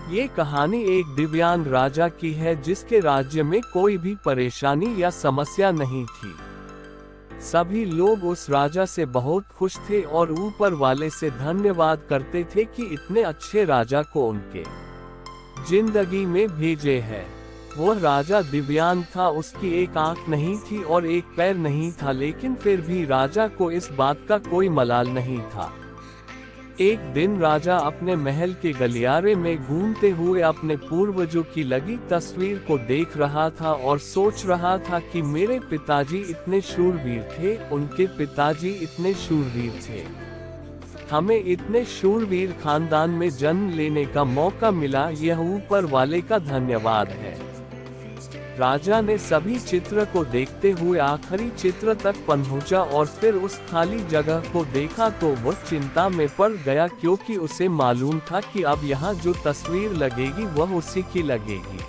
ये कहानी एक दिव्यांग राजा की है जिसके राज्य में कोई भी परेशानी या समस्या नहीं थी। सभी लोग उस राजा से बहुत खुश थे और ऊपर वाले से धन्यवाद करते थे कि इतने अच्छे राजा को उनके जिंदगी में भेजे है। वह राजा दिव्यांग था, उसकी एक आंख नहीं थी और एक पैर नहीं था, लेकिन फिर भी राजा को इस बात का कोई मलाल नहीं था। एक दिन राजा अपने महल के गलियारे में घूमते हुए अपने पूर्वजों की लगी तस्वीर को देख रहा था और सोच रहा था कि मेरे पिताजी इतने शूरवीर थे, उनके पिताजी इतने शूरवीर थे। हमें इतने शूरवीर खानदान में जन्म लेने का मौका मिला, यह ऊपर वाले का धन्यवाद है। राजा ने सभी चित्र को देखते हुए आखिरी चित्र तक पहुंचा और फिर उस खाली जगह को देखा तो वह चिंता में पड़ गया, क्योंकि उसे मालूम था कि अब यहाँ जो तस्वीर लगेगी वह उसी की लगेगी।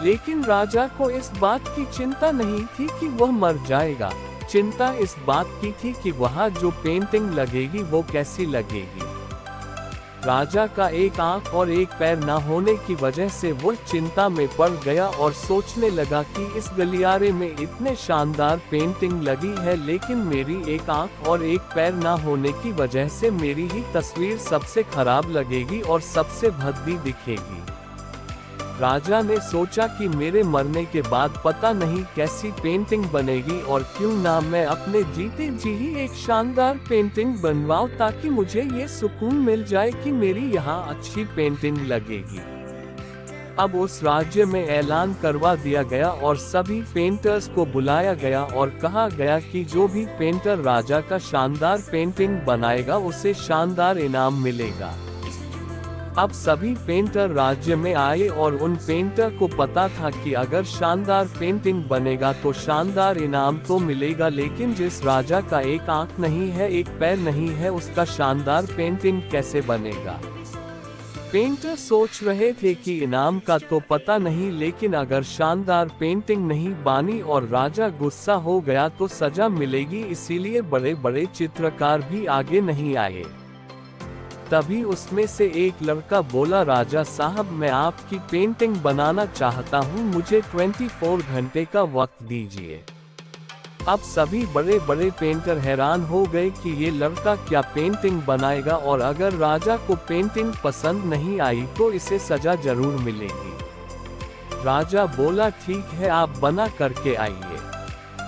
लेकिन राजा को इस बात की चिंता नहीं थी कि वह मर जाएगा। चिंता इस बात की थी कि वहाँ जो पेंटिंग लगेगी वो कैसी लगेगी। राजा का एक आंख और एक पैर न होने की वजह से वह चिंता में पड़ गया और सोचने लगा कि इस गलियारे में इतने शानदार पेंटिंग लगी है, लेकिन मेरी एक आंख और एक पैर न होने की वजह से मेरी ही तस्वीर सबसे खराब लगेगी और सबसे भद्दी दिखेगी। राजा ने सोचा कि मेरे मरने के बाद पता नहीं कैसी पेंटिंग बनेगी, और क्यों ना मैं अपने जीते जी ही एक शानदार पेंटिंग बनवाऊं, ताकि मुझे ये सुकून मिल जाए कि मेरी यहाँ अच्छी पेंटिंग लगेगी। अब उस राज्य में ऐलान करवा दिया गया और सभी पेंटर्स को बुलाया गया और कहा गया कि जो भी पेंटर राजा का शानदार पेंटिंग बनाएगा उसे शानदार इनाम मिलेगा। अब सभी पेंटर राज्य में आए और उन पेंटर को पता था कि अगर शानदार पेंटिंग बनेगा तो शानदार इनाम तो मिलेगा, लेकिन जिस राजा का एक आंख नहीं है, एक पैर नहीं है, उसका शानदार पेंटिंग कैसे बनेगा। पेंटर सोच रहे थे कि इनाम का तो पता नहीं, लेकिन अगर शानदार पेंटिंग नहीं बनी और राजा गुस्सा हो गया तो सजा मिलेगी, इसीलिए बड़े बड़े चित्रकार भी आगे नहीं आए। तभी उसमें से एक लड़का बोला, राजा साहब मैं आपकी पेंटिंग बनाना चाहता हूँ, मुझे 24 घंटे का वक्त दीजिए। अब सभी बड़े बड़े पेंटर हैरान हो गए कि ये लड़का क्या पेंटिंग बनाएगा, और अगर राजा को पेंटिंग पसंद नहीं आई तो इसे सजा जरूर मिलेगी। राजा बोला ठीक है, आप बना करके आइए।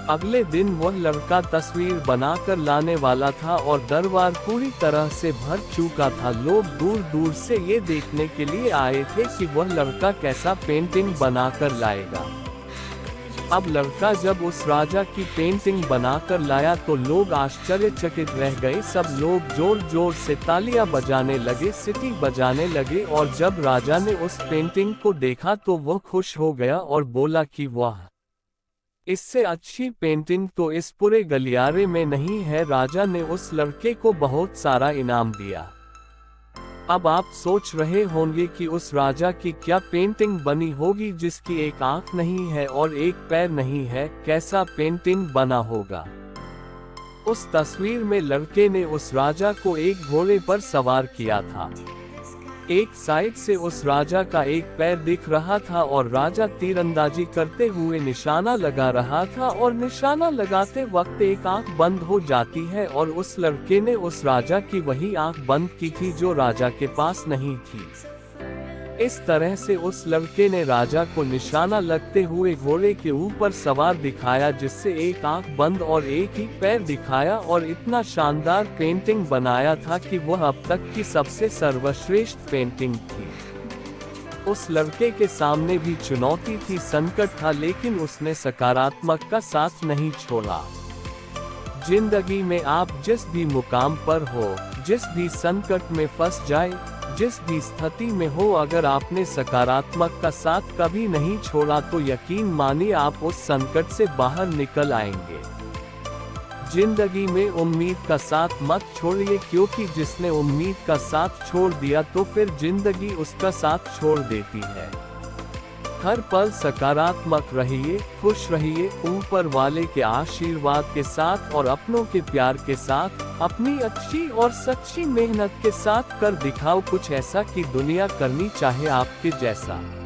अगले दिन वह लड़का तस्वीर बनाकर लाने वाला था और दरबार पूरी तरह से भर चुका था। लोग दूर दूर से ये देखने के लिए आए थे कि वह लड़का कैसा पेंटिंग बनाकर लाएगा। अब लड़का जब उस राजा की पेंटिंग बनाकर लाया तो लोग आश्चर्यचकित रह गए। सब लोग जोर जोर से तालियां बजाने लगे, सीटी बजाने लगे, और जब राजा ने उस पेंटिंग को देखा तो वह खुश हो गया और बोला कि वाह, इससे अच्छी पेंटिंग तो इस पूरे गलियारे में नहीं है। राजा ने उस लड़के को बहुत सारा इनाम दिया। अब आप सोच रहे होंगे कि उस राजा की क्या पेंटिंग बनी होगी जिसकी एक आंख नहीं है और एक पैर नहीं है, कैसा पेंटिंग बना होगा। उस तस्वीर में लड़के ने उस राजा को एक घोड़े पर सवार किया था। एक साइड से उस राजा का एक पैर दिख रहा था और राजा तीरंदाजी करते हुए निशाना लगा रहा था, और निशाना लगाते वक्त एक आंख बंद हो जाती है, और उस लड़के ने उस राजा की वही आंख बंद की थी जो राजा के पास नहीं थी। इस तरह से उस लड़के ने राजा को निशाना लगते हुए घोड़े के ऊपर सवार दिखाया, जिससे एक आंख बंद और एक ही पैर दिखाया, और इतना शानदार पेंटिंग बनाया था कि वह अब तक की सबसे सर्वश्रेष्ठ पेंटिंग थी। उस लड़के के सामने भी चुनौती थी, संकट था, लेकिन उसने सकारात्मक का साथ नहीं छोड़ा। जिंदगी में आप जिस भी मुकाम पर हो, जिस भी संकट में फंस जाए, जिस भी स्थिति में हो, अगर आपने सकारात्मक का साथ कभी नहीं छोड़ा तो यकीन मानिए आप उस संकट से बाहर निकल आएंगे। जिंदगी में उम्मीद का साथ मत छोड़िए, क्योंकि जिसने उम्मीद का साथ छोड़ दिया तो फिर जिंदगी उसका साथ छोड़ देती है। हर पल सकारात्मक रहिए, खुश रहिए, ऊपर वाले के आशीर्वाद के साथ और अपनों के प्यार के साथ, अपनी अच्छी और सच्ची मेहनत के साथ कर दिखाओ कुछ ऐसा कि दुनिया करनी चाहे आपके जैसा।